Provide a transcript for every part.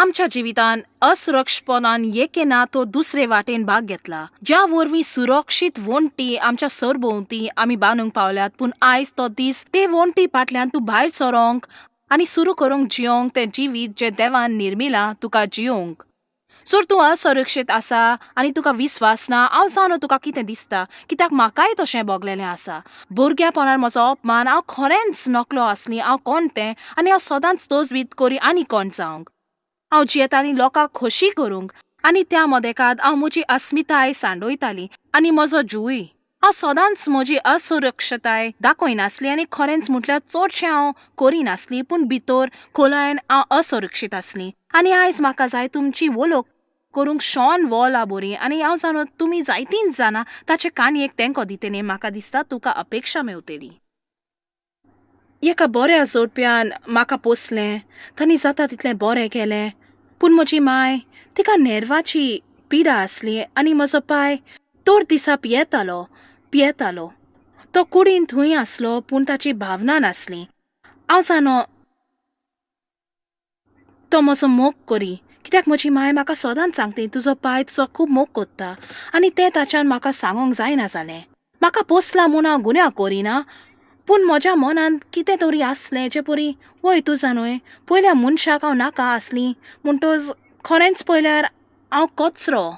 आमच्या जिवितान असुरक्षपणान एके ना तो दुसरे वाटेन भाग घेतला, ज्या वरवीं सुरक्षीत वणटी आमच्या सरभोंवती आमी बांदूंक पावल्यात. पूण आयज तो दीस ते वणटी फाटल्यान तूं भायर सरोंक आनी सुरू करूंक जियोंक तें जिवीत जे देवान निर्मिलां तुका जियोंक. सर तूं असुरक्षीत आसा आनी तुका विस्वास ना. हांव जाणो तुका कितें दिसता, कित्याक म्हाकाय तशें भोगलेलें आसा. भुरग्यापणान म्हजो अपमान हांव खरेंच नकलो आसली. हांव कोणतें आनी हांव सदांच तोजवीत करी आनी कोण जावंक. हांव जियेतालीं लोकांक खोशी करूंक आनी त्या मदेकात हांव म्हजी अस्मिताय सांडोयताली आनी म्हजो जूय. हांव सदांच म्हजी असुरक्षताय दाखयनासली आनी खरेंच म्हटल्यार चडशें हांव करिनासली. पूण भितर खोलायन हांव असुरक्षीत आसली. आनी आयज म्हाका जाय तुमची वळख करूंक शॉन वॉला बरी. आनी हांव जाणो तुमी जायतींच जाणां ताचे काणयेक तेंको दितलीं. म्हाका दिसता तुका अपेक्षा मेवतली. एका बऱ्या जोडप्यान म्हाका पोसलें, तांणी जाता तितलें बरें केलें. पूण म्हजी माय तिका नेर्वाची पिडा आसली आनी म्हजो पाय दर दिसा पियेतालो. तो कुडीन थंय आसलो पूण ताची भावना नासली. हांव जाणो तो म्हजो मोग करी, कित्याक म्हजी माय म्हाका सदांच सांगली तुजो पाय तुजो खूब मोग कोत्ता. आनी तें ताच्यान म्हाका सांगोंक जायना जालें. म्हाका पोसला म्हूण हांव गुन्यांव करिना, पूण म्हज्या मनान कितें तरी आसलें जे परी वय तूं जाणोय पयल्या मनशाक हांव नाका आसली म्हणटोच खरेंच पयल्यार हांव कचरो.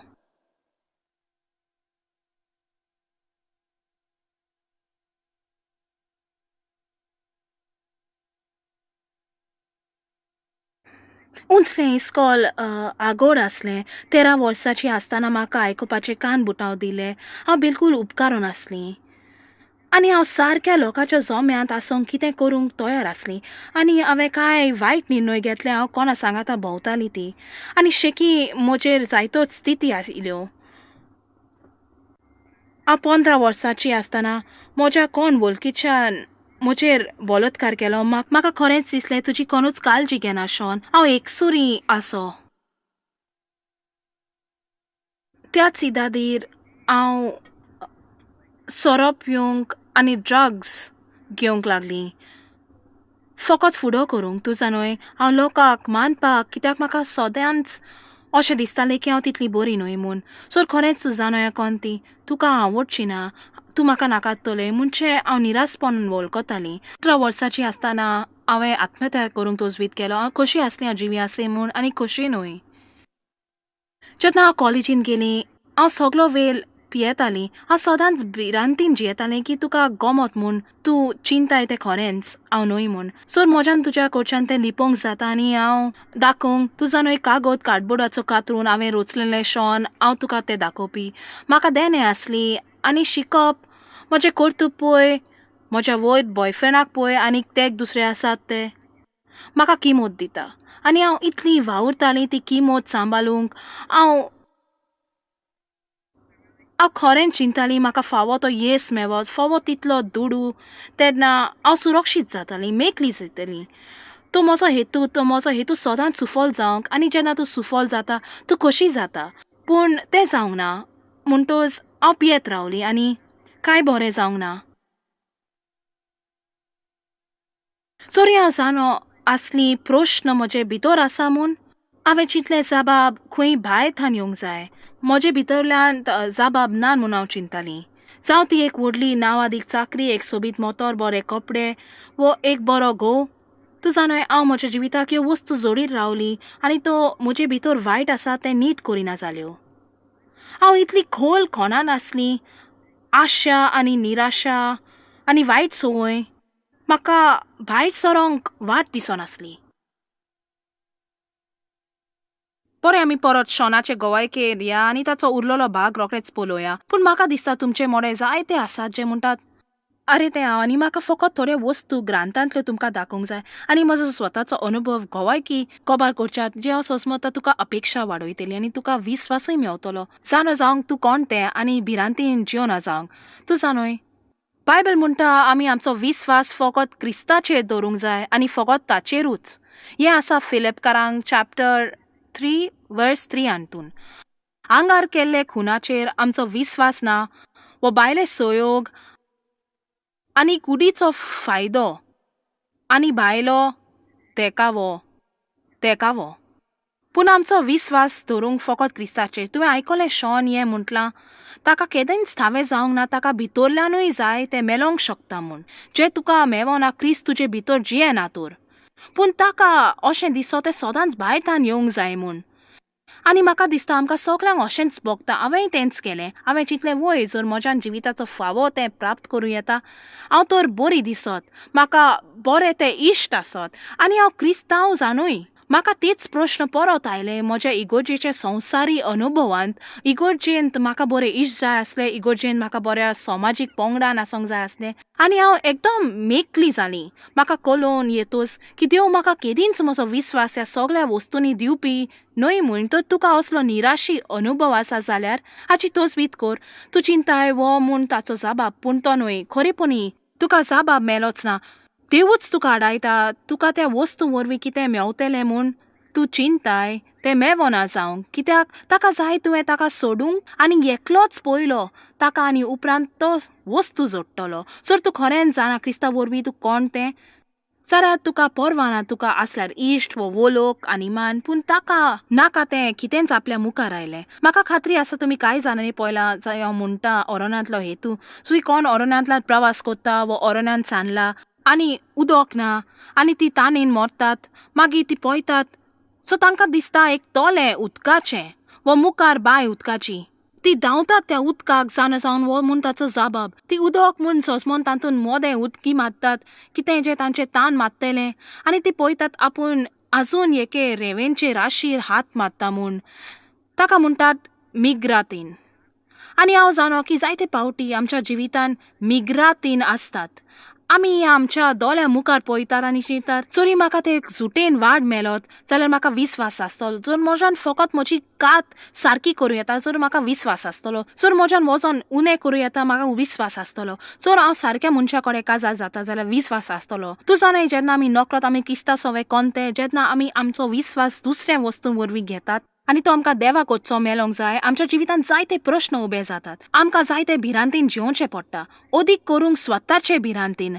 उंचलें इस्कॉल आगोड आसलें. 13 वर्साची आसतना म्हाका आयकुपाचें कान बुटाव दिलें. हांव बिलकूल उपकारून आसलीं आनी हांव सारक्या लोकांच्या जोम्यांत आसूंक कितें करूंक तयार आसलीं. आनी हांवें कांय वायट निर्णय घेतले. हांव कोणा सांगाता भोंवताली ती आनी शेकी म्हजेर जायत्यो स्थिती आयल्यो. हांव 15 वर्साची आसतना म्हज्या कोण वळखीच्यान म्हजेर बलात्कार केलो. म्हाका खरेंच दिसलें तुजी कोणूच काळजी घेना शॉन. हांव एकसुरी आसो. त्याच इदादीर हांव सोरो पिवंक आनी ड्रग्स घेवंक लागलीं, फकत फुडो करूंक. तूं जाणोय हांव लोकांक मानपाक, कित्याक म्हाका सदांच अशें दिसतालें की हांव तितली बरी न्हय म्हूण. सर खरेंच तूं जाणोया कोण ती तुका हांव आवडची ना, तूं म्हाका नाकातलें म्हणचें हांव निरासपणान वळखतालीं. 18 वर्साची आसतना हांवें आत्महत्या करूंक तोजवीत केलो. हांव कशी आसलीं हांव जिवी आसलें म्हूण आनी कशी न्हय. जेन्ना हांव कॉलेजीन गेलीं हांव सगलो वेळ पियेतालीं. हांव सदांच भिरांतीन जियेतालें की तुका गमत म्हूण तूं चिंताय तें खरेंच हांव न्हय म्हूण. सर म्हज्यान तुज्या कडच्यान तें लिपोवंक जाता आनी हांव दाखोवंक तूं जाणो एक कागद कार्डबोर्डाचो कातरून हांवें रोचलेलें शॉन हांव तुका तें दाखोवपी. म्हाका देणे आसली आनी शिकप म्हजें कर्तूब पळय, म्हज्या वयर बॉयफ्रेंडाक पळय आनीक ते दुसरे आसात ते म्हाका किंमत दिता. आनी हांव इतली वावुरतालीं ती किंमत सांबाळूंक. हांव खरेंच चिंतालीं म्हाका फावो तो येस मेवत, फावो तितलो दुडू. तेन्ना हांव सुरक्षीत जातालीं, मेकळी जातालीं. तो म्हजो हेतू सदांच सुफल जावंक. आनी जेन्ना तूं सुफल जाता तूं कशी जाता. पूण तें जावंक ना म्हणटोच हांव पियेत रावलीं आनी कांय बरें जावंक ना. चोरी हांव जाणो आसली प्रश्न म्हजे भितर आसा म्हूण हांवें चिंतलें जाबाब खंय भायर थान येवंक जाय. म्हजे भितरल्यान जाबाब ना म्हूण हांव चिंतालीं. जावं ती एक व्हडली नांवादीक चाकरी, एक सोबीत मोतोर, बरे कपडे वो एक बरो घोव. तूं जाणोय हांव म्हज्या जिविताक ह्यो वस्तू जोडीत रावलीं आनी तो म्हजे भितर वायट आसा तें नीट करिना जाल्यो. हांव इतली खोल खोणान आसलीं. आशा आनी निराशा आनी वायट संवय म्हाका भायर सरोंक वाट दिसनासली. बरें आमी परत शॉनाचे गोवायकेर या आनी ताचो उरलेलो भाग रोखडेच पळोवया. पूण म्हाका दिसता तुमचे मोडे जायते आसात जे म्हणटात आरे तें हांव आनी म्हाका फकत थोड्यो वस्तू ग्रांथांतल्यो तुमकां दाखोवंक जाय आनी म्हजो स्वताचो अनुभव गोवायकी कबार करच्यात जे हांव सोसमता तुका अपेक्षा वाडयतली आनी तुका विस्वासूय मेवतलो. जाणो जावंक तूं कोण तें आनी भिरांतीन जियोना जावंक. तूं जाणोय बायबल म्हणटा आमी आमचो विस्वास फकत क्रिस्ताचेर दवरूंक जाय आनी फकत ताचेरूच. हें आसा फिलिपकारांक चॅप्टर 3 वर्स 3 हातून. आंगार केल्ले खुनाचेर आमचो विस्वास ना वो बायले सोयोग आनी कुडीचो फायदो आनी भायलो तेकावो. पूण आमचो विस्वास दवरूंक फकत क्रिस्ताचेर. तुवें आयकलें शॉन हें म्हटलां, ताका केदेंच थावें जावंक ना, ताका भितरल्यानूय जाय तें मेलोंक शकता म्हूण. जें तुका मेवो ना क्रिस्त तुजे भितर जियेना तर. पूण ताका अशें दिसो तें सदांच भायरतान येवंक जाय म्हूण. आनी म्हाका दिसता आमकां सगळ्यांक अशेंच भोगता. हांवेंय तेंच केलें. हांवें चिंतलें वय जर म्हज्यान जिविताचो फावो तें प्राप्त करूं येता, हांव तर बरी दिसत, म्हाका बरें तें इश्ट आसत आनी हांव क्रिस्तांव जाणूय. म्हाका तेच प्रश्न परत आयले म्हज्या इगोर्जेच्या संवसारी अनुभवांत. इगोर्जेंत म्हाका बरें इश्ट जाय आसलें, इगोर्जेंत म्हाका बऱ्या समाजीक पंगडान आसूंक जाय आसलें आनी हांव एकदम मेकली जालीं. म्हाका कळोवन येतोच की देव म्हाका केदींच म्हजो विस्वास ह्या सगळ्या वस्तूंनी दिवपी न्हय म्हूण. तर तुका असलो निराशी अनुभव आसा जाल्यार हाची तोजवीत कर. तूं चिंताय वो म्हूण ताचो जाबाब, पूण तो न्हय. खरेपणी तुका जाबाब मेलोच ना. देवूच तुका आडायता. तुका त्या वस्तू वरवीं कितें मेवतलें म्हूण तूं चिंताय तें मेवना जावंक. कित्याक ताका जाय तुवें ताका सोडूंक आनी एकलोच पयलो ताका आनी उपरांत तो वस्तू जोडटलो. जर तूं खरेंच जाणा क्रिस्ता वरवीं तूं कोण तें, जाल्यार तुका परवा ना तुका आसल्यार इश्ट वो वोलोक आनी मान, पूण ताका नाका तें कितेंच आपल्या मुखार आयलें. म्हाका खात्री आसा तुमी कांय जाणांनी पळयलां जंय हांव म्हणटा अरण्यांतलो हेतू. चुय कोण अरण्यांतल्यान प्रवास कोत्ता वो अरण्यांत सांडला आनी उदक ना आनी ती तानेन मरतात, मागीर ती पळयतात. सो तांकां दिसता एक तोलें उदकाचें वो मुखार बांय उदकाची. ती धांवतात त्या उदकाक जाणा जावन वो म्हूण ताचो जाबाब. ती उदक म्हूण सजमोन तातूंत मोदें उदकी मारतात, कितें जें तांचें तान मारतलें आनी ती पळयतात आपूण आजून एके रेंवेंचे राशीर हात मारता म्हूण. ताका म्हणटात मिग्रातीन. आनी हांव जाणो की जायते पावटी आमच्या जिवितान मिग्रातीन आसतात. आमी आमच्या दोल्या मुखार पळयतात आनी चिंतात जरी म्हाका ते जुटेन वाड मेलोत जाल्यार म्हाका विस्वास आसतलो. जर म्हज्यान फकत म्हजी कात सारकी करूं येता जर म्हाका विस्वास आसतलो. जर म्हज्यान वजन उणें करूं येता म्हाका विस्वास आसतलो. जर हांव सारक्या मनशा कडेन काजार जाता जाल्यार विस्वास आसतलो. तूं जाणाय जेन्ना आमी नकळत आमी क्रिस्ता सवे कोंते, जेन्ना आमी आमचो विस्वास दुसऱ्या वस्तू वरवीं घेतात आनी तो आमकां देवाक वचचो मेलोंक जाय, आमच्या जिवितांत जायते प्रश्न उबे जातात. आमकां जायते भिरांतीन जिवचें पडटा, अदीक करूंक स्वताचे भिरांतीन.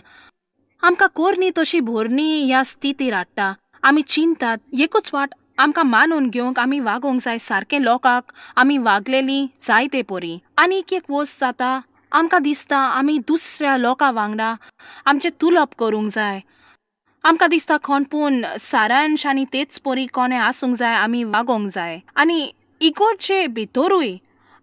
आमकां कोरनी तशी भोरनी ह्या स्थितीर हाडटा. आमी चिंतात एकूच वाट आमकां मानून घेवंक आमी वागोंक जाय सारकें लोकांक आमी वागलेलीं जायते परी. आनी एक वस्त जाता आमकां दिसता आमी दुसऱ्या लोकां वांगडा आमचें तुलप करूंक जाय. आमकां दिसता खणपून सारांश आनी तेच परी कोणें आसूंक जाय आमी वागोंक जाय. आनी इगोर्जे भितरूय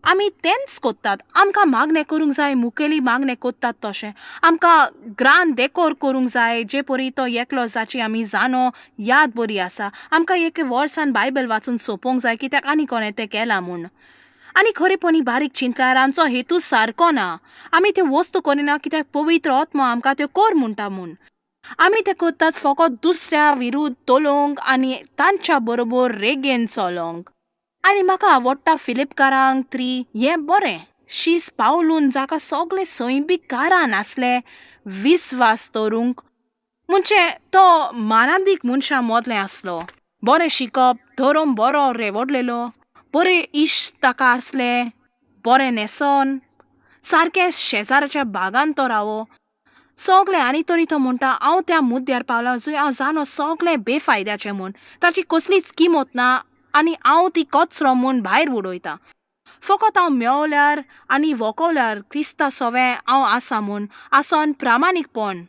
आमी तेंच कोत्तात. आमकां मागणें करूंक जाय मुखेली मागणें कोत्तात तशें. आमकां ग्रांद देकोर करूंक जाय जे परी तो एकलो जाची आमी जाणो याद बरी आसा. आमकां एक वर्सान बायबल वाचून सोंपोवंक जाय कित्याक आनी कोणें तें केलां म्हूण. आनी खरेपणी बारीक चिंतल्यार आमचो हेतू सारको ना. आमी त्यो वस्तू करिना कित्याक पवित्र आत्मा आमकां त्यो कर म्हणटा म्हूण. आमी तें कोत्तात फकत दुसऱ्या विरुद्ध तोलोवंक आनी तांच्या बरोबर रेगेन चलोंक. आनी म्हाका आवडटा फिलिपकारांक 3 हें बरें शीस पावलून जाका सगळे सैमीक कारान आसले विस्वास दवरूंक. म्हणजे तो मानादीक मनशा मोदलें आसलो. बरें शिकप, धर्म बरो रेवडलेलो, बरे इश्ट ताका आसले, बरें न्हेसोन, सारकें शेजाराच्या बागान तो रावो. सगळें आनी तरी तो म्हणटा हांव त्या मुद्द्यार पावलां जंय हांव जाणो सगळें बेफायद्याचें म्हूण, ताची कसलीच किंमत ना आनी हांव ती कचरो म्हूण भायर उडयता. फकत हांव मेवल्यार आनी वोकवल्यार क्रिस्ता सवें हांव आसा म्हूण आसोन प्रामाणीकपण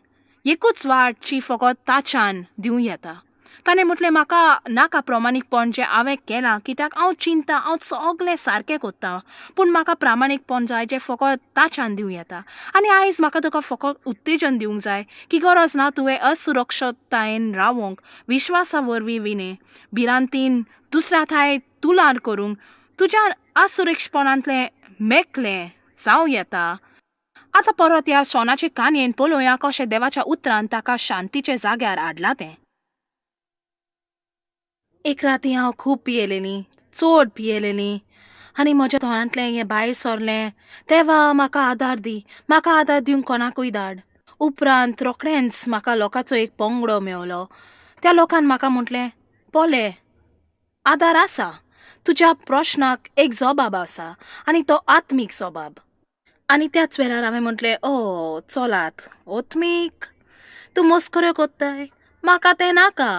एकूच वाटची फकत ताच्यान दिवं येता. ताणें म्हटलें म्हाका नाका प्रामाणीकपण जें हांवें केलां कित्याक हांव चिंता हांव सगळें सारकें कोत्तां, पूण म्हाका प्रामाणीकपण जाय जें फकत ताच्यान दिवं येता. आनी आयज म्हाका तुका फकत उत्तेजन दिवंक जाय की गरज ना तुवें असुरक्षतायेन रावंक, विश्वासा वरवीं विणे भिरांतीन दुसऱ्या थाय तुलार करूंक तुज्या असुरक्षपणांतलें मेकलें जावं येता. आतां परत ह्या शॉनाचे काणयेन पळोवया कशें देवाच्या उतरान ताका शांतीचे जाग्यार हाडलां तें. एक राती हांव खूब पियेलेलीं, चड पियेलेलीं आनी म्हज्या तोंडांतलें हें भायर सरलें, देवा म्हाका आदार दी, म्हाका आदार दिवंक कोणाकूय धाड. उपरांत रोखडेंच म्हाका लोकांचो एक पंगडो मेवलो. त्या लोकान म्हाका म्हटलें पोले आदार आसा, तुज्या प्रश्नाक एक जबाब आसा आनी तो आत्मीक जबाब. आनी त्याच वेळार हांवें म्हटलें ओ चलात आत्मीक, तूं मस्कऱ्यो कोत्ताय, म्हाका तें नाका.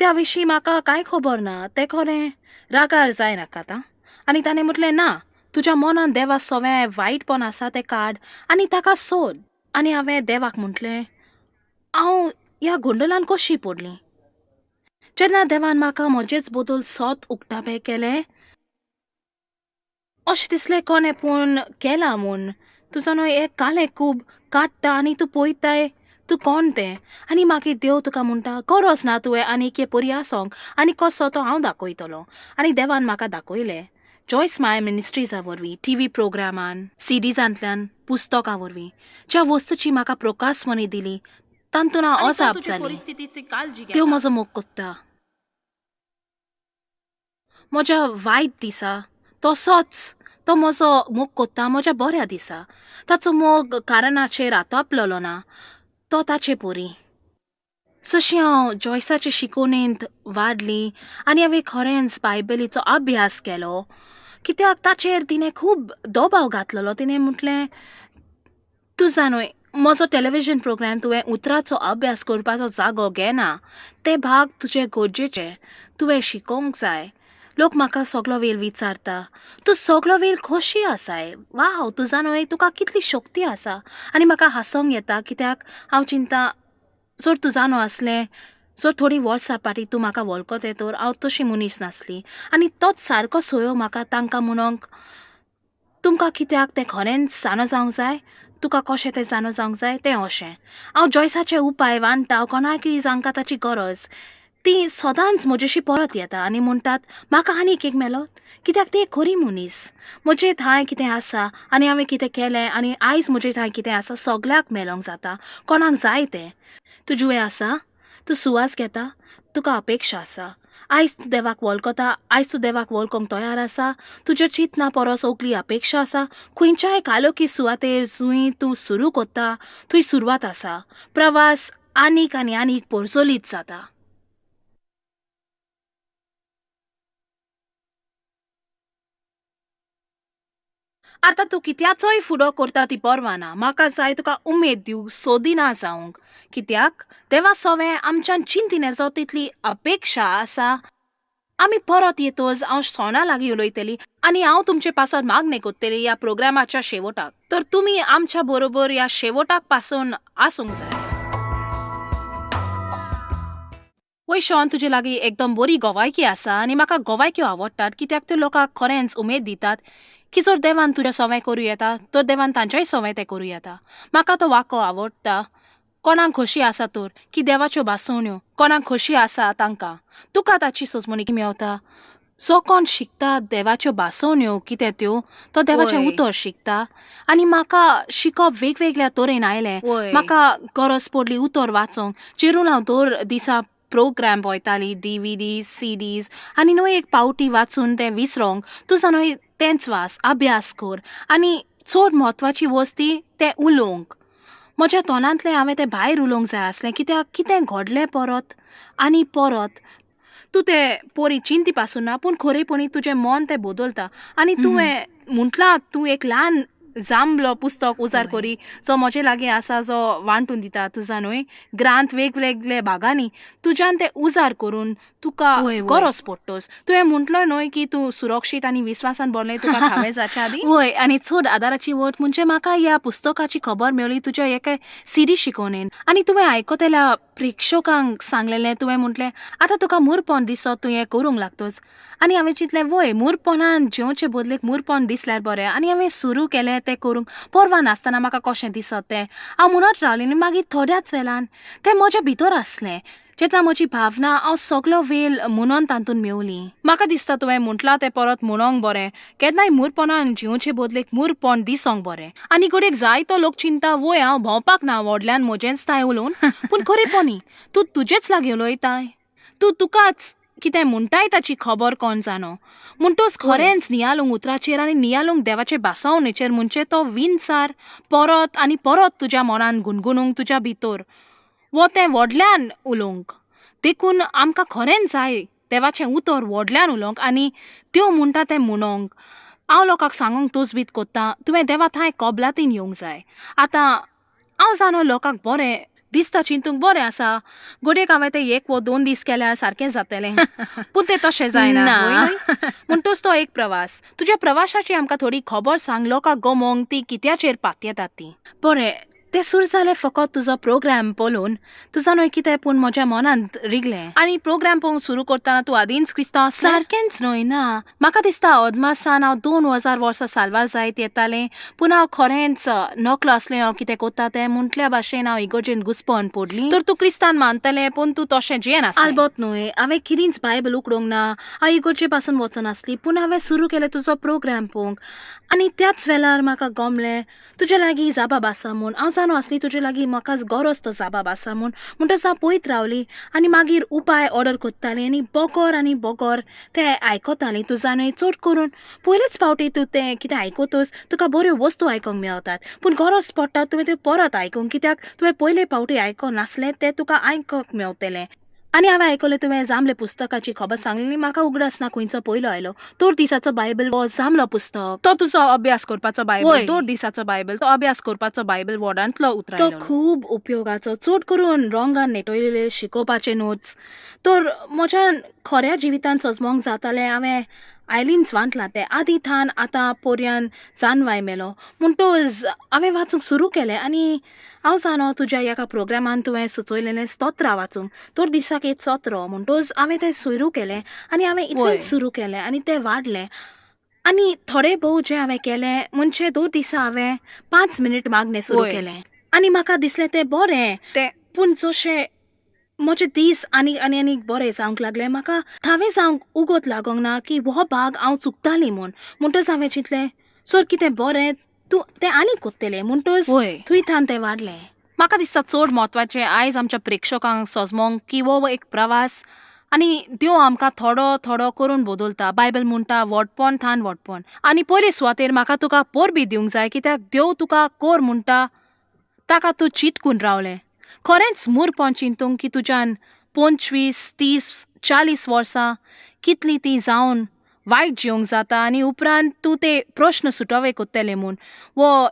त्या विशीं म्हाका कांय खबर ना तें खरें रागार जायनाका आतां. आनी ताणें म्हटलें ना, तुज्या मनान देवा सगळें वायटपण आसा तें काड आनी ताका सोद. आनी हांवें देवाक म्हटलें, हांव ह्या गोंडलान कशी पडलीं. जेन्ना देवान म्हाका म्हजेच बदल सोत उक्ताबें केलें, अशें दिसलें कोणें पूण केलां म्हूण. तुजो न्हय एक कालें खूब काडटा आनी तूं पळयताय तूं कोण तें. आनी मागीर देव तुका म्हणटा गरज ना तुवें आनीक बरी आसोंक आनी कसो तो हांव दाखयतलो. आनी देवान म्हाका दाखयलें जॉयस माय मिनिस्ट्रीजा वरवीं, टीव्ही प्रोग्रामान, सिडीजांतल्यान, पुस्तकां वरवीं, ज्या वस्तूची म्हाका प्रकाशमणी दिली तातूंत हांव अजाप जाली. देव म्हजो मोग कोत्ता. म्हज्या वायट दिसा तसोच तो म्हजो मोग कोत्ता म्हज्या बऱ्या दिसा. ताचो मोग कारणाचेर आतोपलेलो ना, तो ताचे पोरी. जशी हांव जॉयसाचे शिकोवणेंत वाडली आनी हांवें खरेंच बायबलीचो अभ्यास केलो, कित्याक ताचेर तिणें खूब दबाव घातलेलो. तिणें म्हटलें तूं जाणय म्हजो टेलिव्हिजन प्रोग्राम तुवें उतराचो अभ्यास करपाचो जागो घेना. ते भाग तुजे गरजेचे, तुवें शिकोवंक जाय. लोक म्हाका सगलो वेळ विचारता तूं सगलो वेळ कशी आसाय, वाव तूं जाणय तुका कितली शक्ती आसा. आनी म्हाका हांसोंक येता कित्याक हांव चिंता जर तूं जाणो आसलें, जर थोडीं वर्सां फाटीं तूं म्हाका वळखत तर हांव तशी मनीस नासली. आनी तोच सारको सोयो म्हाका तांकां म्हणूंक तुमकां कित्याक तें खरेंच जाणो जावंक जाय, तुका कशें तें जाणो जावंक जाय तें अशें. हांव जॉयसाचे उपाय वांटा कोणाकय जांकां ताची गरज, ती सदांच म्हजेशी परत येता आनी म्हणटात म्हाका आनीक एक मेलो, कित्याक ती एक खरी मनीस. म्हजे थंय कितें आसा आनी हांवें कितें केलें आनी आयज म्हजे थंय कितें आसा सगल्याक मेलोंक जाता, कोणाक जाय तें. तूं जुवे आसा, तूं सुवास घेता, तुका अपेक्षा आसा. आयज तूं देवाक वळखता, आयज तूं देवाक वळखोंक तयार आसा, तुजें चिंतना परस ओकली अपेक्षा आसा. खंयच्याय कालोकी सुवातेर जूंय तूं सुरू कोत्ता थंय सुरवात आसा. प्रवास आनीक आनी आनीक परजोलीत जाता. आतां तूं कित्याचोय फुडो करता ती परवा ना. म्हाका जाय तुका उमेद दिवंक, सोदिना जावंक. कित्याक देवा सगळें आमच्यान चिंतिनेचो तितली अपेक्षा आसा. आमी परत येतोच हांव सोना लागीं उलयतली आनी हांव तुमचे पासत मागणें कोत्तली ह्या प्रोग्रामाच्या शेवटाक. तर तुमी आमच्या बरोबर ह्या शेवटाक पासून आसूंक जाय. वय शॉन, तुजे लागीं एकदम बरी गोवायकी आसा आनी म्हाका गोवायक्यो आवडटात कित्याक त्यो लोकांक खरेंच उमेद दितात की जर देवान तुजें सवय करूं येता तर देवान तांच्याय सवय तें करूं येता. म्हाका तो वाको आवडटा. कोणाक खोशी आसा तर की देवाच्यो बासवण्यो कोणाक खोशी आसा तांकां तुका ताची सोजमणी मेवता. जो कोण शिकता देवाच्यो बासवण्यो कितें त्यो, तो देवाचें उतर शिकता. आनी म्हाका शिकप वेगवेगळ्या तरेन आयलें. म्हाका गरज पडली उतर वाचोंक, जेरून हांव दर दिसा प्रोग्राम पळयताली, DVD, CDs आनी न्हय एक पावटी वाचून तें विसरोंक. तुजो न्हय तेंच वाच, अभ्यास कर आनी चड म्हत्वाची वस्ती तें उलोवंक. म्हज्या तोंडांतलें हांवें तें भायर उलोवंक जाय आसलें कित्याक कितें घडलें परत आनी परत. तूं तें पोरी चिंती पासून ना, पूण खरेपणी तुजें मन तें बदलता. आनी तुवें म्हटलां तूं एक ल्हान जांबलो पुस्तक उजार करी जो म्हजे लागीं आसा, जो वांटून दिता तुजा न्हय ग्रांत वेगवेगळे भागांनी, तुज्यान तें उजार करून तुका गरज पडटोस. तुवें म्हटलो न्हय की तूं सुरक्षीत आनी विस्वासान भरलें तुका खावें जाच्या आदी. वय आनी चड आदाराची वट म्हणजे म्हाका ह्या पुस्तकाची खबर मेवली तुज्या एका CD शिकोवणेन. आनी तुवें आयकतल्या प्रेक्षकांक सांगलेलें, तुवें म्हटलें आतां तुका मुरपण दिसत तूं हें करूंक लागतोच. आनी हांवें चिंतलें वय मुरपणान जेवचे बदलेक मुरपण दिसल्यार बरें. आनी हांवें सुरू केलें तें करूंक. परवा नासतना म्हाका कशें दिसत तें हांव म्हणत रावलें आनी मागीर थोड्याच वेळान तें म्हज्या भितर आसलें. जेन्ना म्हजी भावना हांव सगलो वेळ म्हणून तातूंत मेवली. म्हाका दिसता तुवें म्हटलां तें परत म्हणोंक बरें. केन्नाय मुरपणान जेवचे बदलेक मुरपण दिसोंक बरें. आनी कडेक जायतो लोक चिंता वय हांव भोंवपाक ना व्हडल्यान म्हजेंच थंय उलोवन. पूण खरेपणी तूं तुजेच लागीं उलयताय. तूं तुकाच कितें म्हणटाय ताची खबर कोण जाणो. म्हणटोच खरेंच नियाळूंक उतराचेर आनी नियाळूंक देवाचे बासवणेचेर म्हणजे तो विंचार परत आनी परत तुज्या मनान गुणगुणूंक तुज्या भितर वो तें व्हडल्यान उलोवंक. देखून आमकां खरेंच जाय देवाचें उतर व्हडल्यान उलोवंक आनी त्यो म्हणटा तें म्हणोंक. हांव लोकांक सांगूंक तोच कोत्तां तुवें देवा थंय कबलातीन येवंक जाय. आतां हांव जाणो लोकांक बरें दिसता चिंतूंक बरें आसा. गोडेक हांवें तें 1 वा 2 दीस केल्यार सारकें जातलें. पूण तें तशें जायना. म्हणटूच तो एक प्रवास. तुज्या प्रवासाची आमकां थोडी खबर सांग, लोकांक गमोंक ती कित्याचेर पात येतात ती. बरें, तें सुरू जालें फकत तुजो प्रोग्राम पळोवन. तुजा न्हय कितें पूण म्हज्या मनांत रिगलें. आनी प्रोग्राम पळोवंक सुरू करतना तूं आदींच क्रिस्तांव सारकेंच न्हय ना. म्हाका दिसता अदमासान हांव 2000 वर्सां साल्वार जायत येतालें, पूण हांव खरेंच नकलो आसलें हांव कितें कोत्ता तें. म्हटल्या भाशेन हांव इगोर्जेन घुस्पोन पडलीं. तर तूं क्रिस्तान मानतलें पूण तूं तशें जियेन आसलें. आलबोत न्हय, हांवें कितेंच बायबल उगडूंक ना. हांव इगोर्जे पासून वचनासली, पूण हांवें सुरू केलें तुजो प्रोग्राम पळोवंक. आनी त्याच वेळार म्हाका गमलें तुजे लागीं जाबाब आसा म्हूण. हांव जाणो आसली तुजे लागीं म्हाका गरज तो जाबाब आसा म्हूण. म्हणटच हांव पळयत रावली आनी मागीर उपाय ऑर्डर करतालें आनी बोगोर तें आयकतालीं. तूं जाणय चड करून पयलेच फावटी तूं तें कितें आयकतोच तुका बऱ्यो वस्तू आयकूंक मेळटात, पूण गरज पडटा तुवें तें परत आयकूंक, कित्याक तुवें पयले फावटी आयको नासलें तें तुका आयकूंक मेळटलें. आनी हांवें आयकलें तुवें जांबले पुस्तकाची खबर सांगली. म्हाका उगडासना खंयचो पयलो आयलो. तोर दिसाचो बायबल हो जांबलो पुस्तक. तो तुजो अभ्यास करपाचो बायबल. तोर दिसाचो बायबल, तो अभ्यास करपाचो बायबल वॉर्डांतलो उतरायलो. तो खूब उपयोगाचो, चड करून रॉंगान नेटवयलेले शिकोवपाचे नोट्स. तर म्हज्या खऱ्या जिवितान सजमोंक जातालें हांवें आयलींच वाचलां तें. आदी थान आतां पर्यान जानवाय मेलो. म्हणटूच हांवें वाचूंक सुरू केलें आनी हांव जाणो तुज्या एका प्रोग्रामान तुवें सुचयलेलें स्तोत्रां वाचूंक. तर दिसाक एक सत्र. म्हणटूच हांवें तें सुरू केलें आनी हांवें इतलेंच सुरू केलें आनी तें वाडलें. आनी थोडे भोव जें हांवें केलें म्हणजे 2 दिसा हांवें 5 मिनीट मागणें सुरू केलें. आनी म्हाका दिसलें तें बरें तें, पूण जशें म्हजे दीस आनी बरें जावंक लागलें, म्हाका थावें जावंक उगोत लागोंक ना की हो भाग हांव चुकतालीं म्हूण. म्हणटच हांवें चिंतलें सर कितें बरें तूं तें आनी कोत्तेलें. म्हणटच थंय थान तें वाडलें. म्हाका दिसता चड म्हत्वाचें आयज आमच्या प्रेक्षकांक सजमोंक की हो एक प्रवास आनी देव आमकां थोडो करून बदलता. बायबल म्हणटा वोटपण थान वोटपण. आनी पयले सुवातेर म्हाका तुका पोरबी दिवंक जाय, कित्याक देव तुका कोर म्हणटा ताका तूं चिंतकून रावलें. खरेंच मुरपण चिंतूंक की तुज्यान 25, 30, 40 वर्सां कितलीं तीं जावन वायट जिवंक जाता आनी उपरांत तूं ते प्रश्न सुटोवे कोत्तेले म्हूण. वो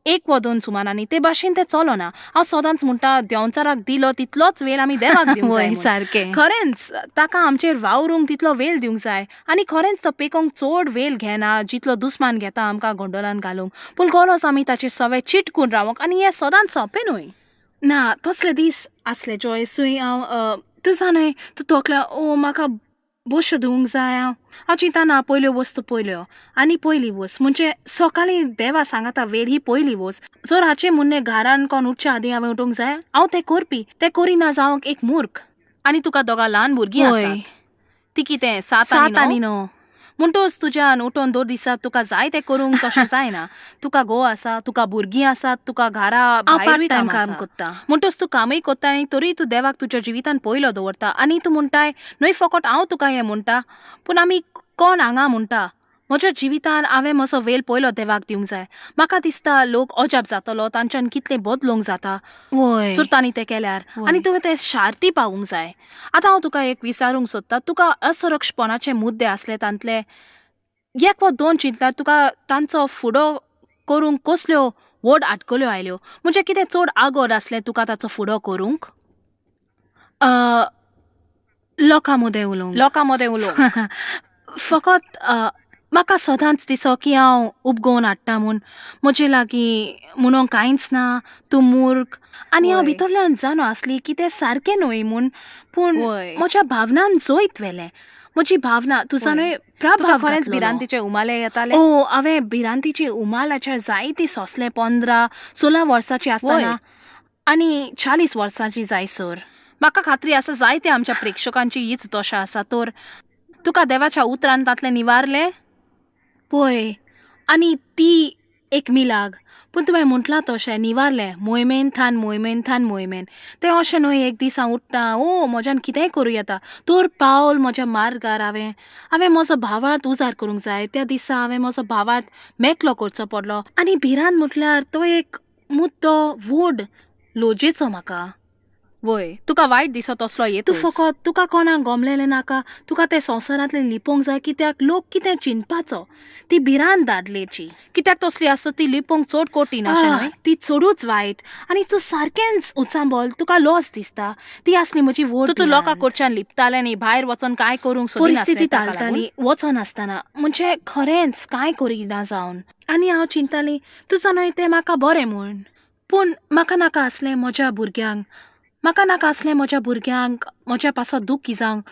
1 वा 2 सुमारांनी ते भाशेन तें चलोना. हांव सदांच म्हणटा देंवचाराक दिलो तितलोच वेळ आमी देवाक दिवंक जाय. सारकें, खरेंच ताका आमचेर वावरूंक तितलो वेळ दिवंक जाय. आनी खरेंच तो पेकोंक चड वेळ घेना जितलो दुस्मान घेता आमकां गोंडोलान घालूंक. पूण गरज आमी ताचे सवय चिटकून रावंक आनी हें सदांच सोंपें न्हय ना. तसले दीस आसले जॉयसूय हांव तूं जाणय तूं तोकला म्हाका बोश्यो दिवंक जाय. हांव चिंतना पयल्यो वस्तू पयल्यो आनी पयली वस्त म्हणजे सकाळीं देवा सांगाता वेळ ही पयली वस्त. जर हाचे मुन्ने घरान कोण उठच्या आदीं हांवें उठोवंक जाय, हांव तें करपी. तें करिना जावंक एक मूर्ख. आनी तुका दोगा ल्हान भुरगीं आसात. ती कितें 7 आनी 9. म्हणटूच तुज्यान उठोवन 2 दिसात तुका जाय तें करूंक तशें जायना. तुका घोव आसा, तुका भुरगीं आसात, तुका घरा भायरूय काम कोत्ता. म्हणटूच तूं कामय कोत्ता आनी तरी तूं देवाक तुज्या जिवितान पयलो दवरता. आनी तूं म्हणटाय न्हय फकत हांव तुका हें म्हणटा, पूण आमी कोण हांगा म्हणटा म्हज्या जिवितान हांवें म्हजो वेळ पयलो देवाक दिवंक जाय. म्हाका दिसता लोक अजाप जातलो तांच्यान कितलें बदलूंक जाता जर तांणी तें केल्यार. आनी तुवें तें शार्ती पावूंक जाय. आतां हांव तुका एक विचारूंक सोदता, तुका असुरक्षपणाचे मुद्दे आसले तांतले 1 वा 2 चिंतल्यार तुका तांचो फुडो करूंक कसल्यो व्हड आडखळ्यो आयल्यो? म्हणजे कितें चड आगोड आसलें तुका ताचो फुडो करूंक? लोकां मदें उलोवंक फकत म्हाका सदांच दिसो की हांव उपगोवन हाडटा म्हूण म्हजे लागीं म्हणून कांयच ना, तूं मूर्ख. आनी हांव भितरल्यान जाणो आसली की तें सारकें न्हय म्हूण. पूण म्हज्या भावनान जोयत वेलें. म्हजी भावना तूं जाणय प्रभाव खरेंच भिरांतीचे उमाले येताले. हांवें भिरांतीचे उमालाचेर जायती सोंसलें 15-16 वर्साची आसतना आनी 40 वर्सांची जायसर. म्हाका खात्री आसा जायते आमच्या प्रेक्षकांची हीच दशा आसा. तर तुका देवाच्या उतरान तांतलें निवारलें पळय आनी ती एक मिलाग. पूण तुवें म्हटलां तशें निवारलें मोहिमेन थान. तें अशें न्हय एक दीस हांव उठ्ठा म्हज्यान कितेंय करूं येता. तर पावल म्हज्या मार्गार हांवें म्हजो भावार्थ उजार करूंक जाय. त्या दिसा हांवें म्हजो भावार्थ मेकलो करचो पडलो. आनी भिरांत म्हटल्यार तो एक मुद्दो व्हड लोजेचो म्हाका वय तुका वायट दिसत असलो येतो तू फकत तुका कोणाक गमलेलें नाका, तुका ते संवसारांतले लिपोंक जाय, कित्याक लोक कितें चिंतपाचो ती भिरांत दादलेची. कित्याक तसली आसत ती लिपोंक चड कोटीन अशें न्हय. ती चडूच वायट आनी तू सारकेंच उचांबोल, तुका लॉस दिसता. ती आसली म्हजी वोट. तू लोकां कडच्यान लिपताले न्ही, भायर वचोन काय करूंक सोदिनासलें परिस्थिती ताका लागून. ताळटाली वचोन आसतना, म्हणजे खरेंच कांय करिना जावन. आनी हांव चिंतालीं तुजो न्हय तें म्हाका बरें म्हूण. पूण म्हाका नाका आसलें म्हज्या भुरग्यांक, म्हाका नाका आसलें म्हज्या भुरग्यांक म्हज्या पासत दुख्ख जावंक.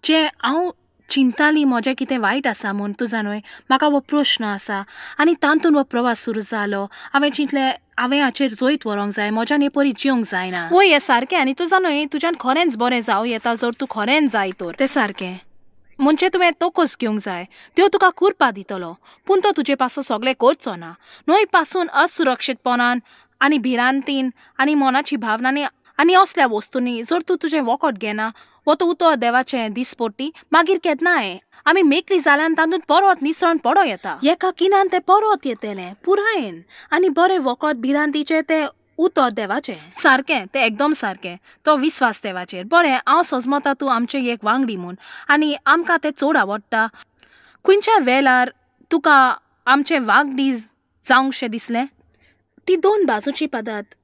जें हांव चिंतालीं म्हजें कितें वायट आसा म्हूण, तूं जाणय म्हाका हो प्रश्न आसा. आनी तातूंत हो प्रवास सुरू जालो. हांवें चिंतलें हांवें हाचेर जोयत व्हरोंक जाय, म्हज्यान हे परी जिवंक जायना. वय हें सारकें. आनी तूं जाणय तुज्यान खरेंच बरें जावं येता जर तूं खरेंच जाय तर. तें सारकें. म्हणजे तुवें तोकोस घेवंक जाय. देव तुका कुरपा दितलो, पूण तो तुजे पासून सगळें करचो ना. न्हय पासून असुरक्षीतपणान आनी भिरांतीन आनी मनाची भावनांनी आनी असल्या वस्तूंनी जर तूं तुजें वखद घेना, वो तो उतर देवाचें दिसपट्टी मागीर केन्नाय आमी मेकळी जाल्यान तातूंत परत निसरण पडो येता. एका किनान तें परत येतलें पुरायेन, आनी बरें वखद भिरांतीचें तें उतर देवाचें. सारकें, तें एकदम सारकें. तो विस्वास देवाचेर. बरें, हांव सजमता तूं आमचें एक वांगडी म्हूण आनी आमकां तें चड आवडटा. खंयच्या वेळार तुका आमचें वांगडी जावंकशें दिसलें? ती दोन बाजूची पदार्थ.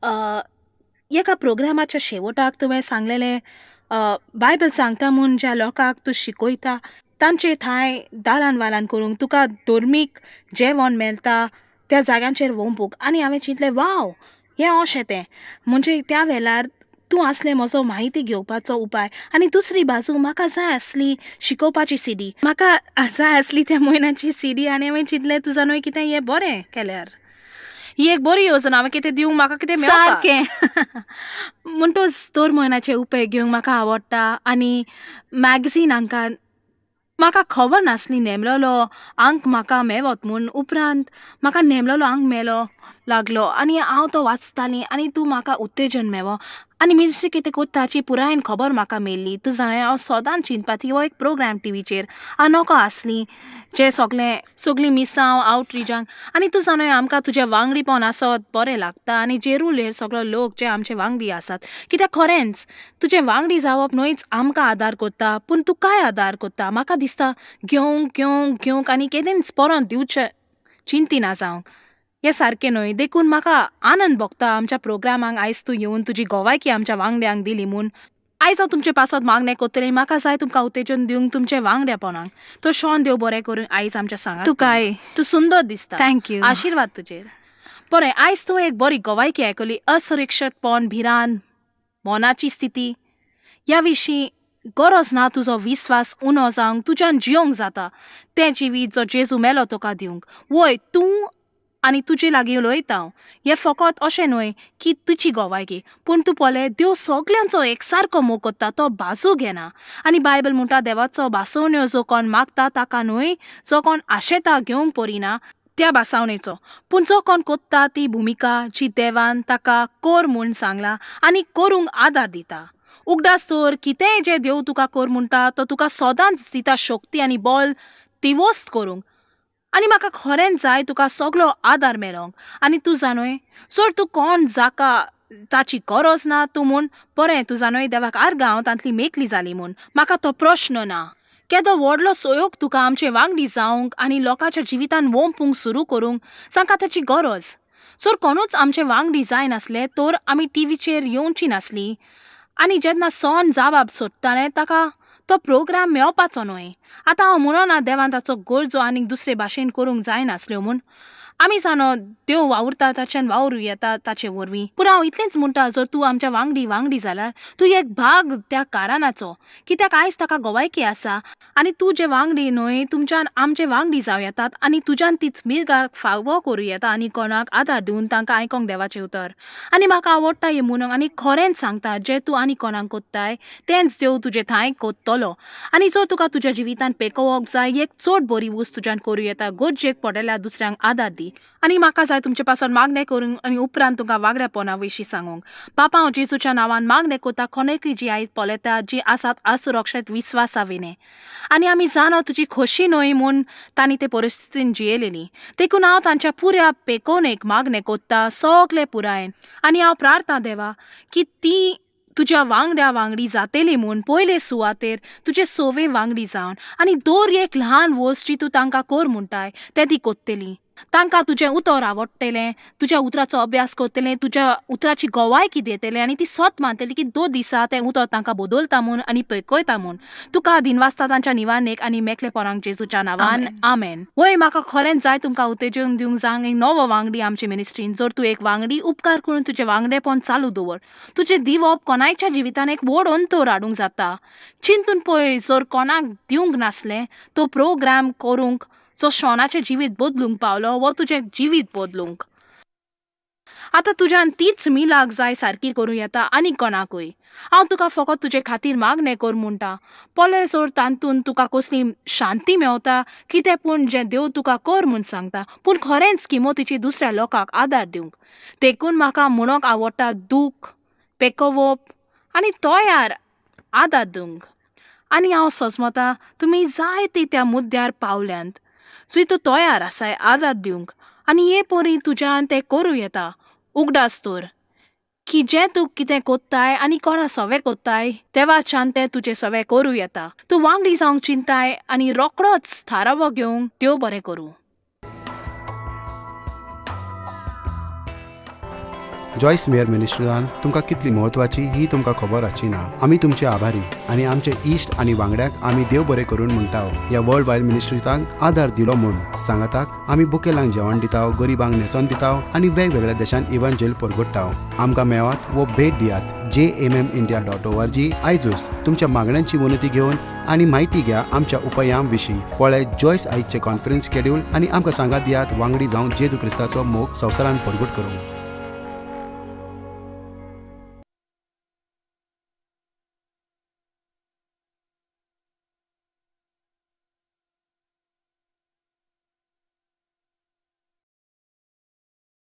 एका प्रोग्रामाच्या शेवटाक तुवें सांगलेलें बायबल सांगता म्हूण ज्या लोकांक तूं शिकयता तांचे थंय दालान वालान करूंक तुका धर्मीक जेवण मेळटा त्या जाग्यांचेर वोंपूंक. आनी हांवें चिंतलें वाव, हें अशें तें म्हणजे त्या वेळार तूं आसलें म्हजो म्हायती घेवपाचो उपाय. आनी दुसरी बाजू म्हाका जाय आसली शिकोवपाची सीडी, म्हाका जाय आसली त्या म्हयन्याची सीडी. आनी हांवें चिंतलें तुजो न्हय कितें हें बरें केल्यार. ही एक बरी योजना. हांवें कितें दिवंक म्हाका कितें सारकें. म्हणटूच दर म्हयन्याचे उपेग घेवंक म्हाका आवडटा. आनी मॅगझीन हांकां म्हाका खबर नासली नेमलेलो अंक म्हाका मेवत म्हूण. उपरांत म्हाका नेमलेलो अंक मेलो लागलो आनी हांव तो वाचतालीं आनी तूं म्हाका उत्तेजन मेवो आनी मिर्ची कितें करता हाची पुरायेन खबर म्हाका मेळ्ळी. तूं जाणा हांव सदांच चिंतपाची हो एक प्रोग्राम टीव्हीचेर नोको आसली जे सगळीं मिसांव आवटरीचांक. आनी तूं जाणा आमकां तुजें वांगडीपण आसत बरें लागता आनी जेरूलेर सगळो लोक जे आमचे वांगडी आसात. कित्याक खरेंच तुजें वांगडी जावप न्हयच आमकां आदार करता, पूण तूं काय आदार करता. म्हाका दिसता घेवंक आनी केदेंच परत दिवचें चिंतिना जावंक. हें सारकें न्हय. देखून म्हाका आनंद भोगता आमच्या प्रोग्रामांक आयज तूं येवन तुजी गोवायकी आमच्या वांगड्यांक दिली म्हूण. आयज हांव तुमचे पासत मागणें करतलें. म्हाका जाय तुमकां उत्तेजन दिवंक तुमचे वांगड्यापणाक. तो शॉन देव बरें करून आयज आमच्या सांगात. तूं सुंदर दिसता. थँक्यू. आशिर्वाद तुजेर. बरें, आयज तूं एक बरी गोवायकी आयकली. असुरक्षीतपण, भिरांत, मनाची स्थिती ह्या विशीं गरज ना तुजो विस्वास उणो जावंक, तुज्यान जिवंक जाता तें जिवीत जो जेजू मेलो तुका दिवंक. वय तूं आनी तुजे लागीं उलयता हांव. हें फकत अशें न्हय की तुजी गोवायकी, पूण तूं पळय देव सगल्यांचो एकसारको मोग करता, तो बाजू घेना. आनी बायबल म्हणटा देवाचो बासवण्यो जो कोण मागता ताका न्हय, जो कोण आशेता घेवंक पडिना त्या बासावणेचो, पूण जो कोण कोत्ता ती भुमिका जी देवान ताका कर म्हूण सांगला आनी करूंक आदार दिता. उगडास तर कितेंय जें देव तुका कर म्हणटा तो तुका सदांच दिता शक्ती आनी बळ ती वस्त करूंक. आनी म्हाका खरेंच जाय तुका सगळो आदार मेळोंक. आनी तूं जाणय जर तूं कोण जाका ताची गरज ना तूं म्हूण बरें, तूं जाणय देवाक आर्गांव तांतली मेकळी जाली म्हूण. म्हाका तो प्रश्न ना. केदो व्हडलो सोयोग तुका आमचे वांगडी जावंक आनी लोकांच्या जिवितान वोंपूंक सुरू करूंक जांकां ताची गरज. जर कोणूच आमचे वांगडी जाय नासले तर आमी टीव्हीचेर येवची नासली. आनी जेन्ना सण जाबाब सोदतालें ताका तो प्रोग्राम मेळपाचो न्हय. आतां हांव म्हणना देवान ताचो गरजो आनीक दुसरे भाशेन करूंक जाय नासल्यो म्हूण. आमी जाणो देव वावुरता ताच्यान वावरूं येता ताचे वरवीं. पूण हांव इतलेंच म्हणटा जर तूं आमच्या वांगडी जाल्यार तूं एक भाग त्या कारणाचो. कित्याक आयज ताका गोवायकी आसा आनी तूं जे वांगडी न्हय तुमच्यान आमचे वांगडी जावं येतात आनी तुज्यान तीच मिरगाक फावो करूं येता आनी कोणाक आदार दिवन तांकां आयकोंक देवाचें उतर. आनी म्हाका आवडटा हें म्हणूंक आनी खरेंच सांगता जें तूं आनी कोणाक कोत्ताय तेंच देव तुजे थंय कोत्तलो. आनी जर तुका तुज्या जिवितान पेकोवंक जाय एक चड बरी वस्त तुज्यान करूं येता. गरजेक पडलेल्या दुसऱ्यांक आदार दी. आनी म्हाका जाय तुमचे पासून मागणें करूंक आनी उपरांत तुका वागड्यापणा विशीं सांगूंक. बापा हांव जेजूच्या नांवान मागणें कोता कोणेकूय जी आयज पळयता जी आसात असुरक्षीत विस्वासाविने आनी आमी जाणो तुजी खोशी न्हय म्हूण तांणी ते परिस्थितीन जियेलेली. देखून हांव तांच्या पुऱ्या पेकोवणेक मागणें कोत्ता सगळे पुरायेन. आनी हांव प्रार्थना देवा की ती तुज्या वांगड्या वांगडी जातेली म्हूण पयले सुवातेर तुजे सोवे वांगडी जावन आनी दर एक ल्हान वस्त जी तूं तांकां कोर म्हणटाय तें ती कोत्तेली. तांकां तुजें उतर आवडटलें, तुज्या उतराचो अभ्यास करतलें, तुज्या उतराची गोवायकी दितलें आनी ती सोत मानतली की 2 दिसा तें उतर तांकां बदलता म्हूण आनी पयकयता म्हूण. तुका दिनवासता तांच्या निवारणेक आनी मेकळे पोरांक जेजूच्या नांवान आमेन. वय म्हाका खरेंच जाय तुमकां उत्तेजन दिवंक जांग एक नवो वांगडी आमचे मिनिस्ट्रीन. जर तूं एक वांगडी उपकार करून तुजें वांगडेपण चालू दवर. तुजें दिवप कोणायच्या जिवितान एक व्हड अंतर हाडूंक जाता. चिंतून पळय, जर कोणाक दिवंक नासलें तो प्रोग्राम करूंक जो शॉनाचें जिवीत बदलूंक पावलो वो तुजें जिवीत बदलूंक. आतां तुज्यान तीच मिलाक जाय सारकी करूं येता आनी कोणाकूय. हांव तुका फकत तुजे खातीर मागणें कर म्हणटा. पोले जर तांतून तुका कसली शांती मेवता कितें पूण जें देव तुका कर म्हूण सांगता, पूण खरेंच किंमतीची दुसऱ्या लोकांक आदार दिवंक. देखून म्हाका म्हणोंक आवडटा दूख, पेकोवप आनी तोयार आदार दिवंक. आनी हांव सजमतां तुमी जायते त्या मुद्द्यार पावल्यांत जंय तूं तोयार आसाय आदार दिवंक आनी हे परी तुज्यान तें करूं येता. उगडास तर की जें तूं कितें कोत्ताय आनी कोणा सवें कोत्ताय तेवाच्यान तें तुजें सवें करूं येता. तूं वांगडी जावंक चिंताय आनी रोकडोच थारावो घेवंक देव बरें करूं. जॉयस मेयर मिनिस्ट्रीन तुमकां कितली म्हत्वाची ही तुमकां खबर आसची ना. आमी तुमचे आभारी आनी आमचे इश्ट आनी वांगड्याक आमी देव बरें करून म्हणटाव. ह्या वर्ल्ड वायड मिनिस्ट्रीतांक आदार दिलो म्हूण सांगाताक आमी बुकेलांक जेवण दिताव, गरिबांक न्हेसोन दिताव आनी वेगवेगळ्या देशांत इव्हँजल परगट्टाव. आमकां मेळात वो भेट दियात jmmindia.org. आयजूच तुमच्या मागण्यांची उन्नती घेवन आनी म्हायती घ्या आमच्या उपायां विशीं. पळय जॉयस आयजचे कॉन्फरन्स शेड्यूल आनी आमकां सांगात दियात वांगडी जावन जेजू क्रिस्ताचो मोग संवसारान परगट करूंक.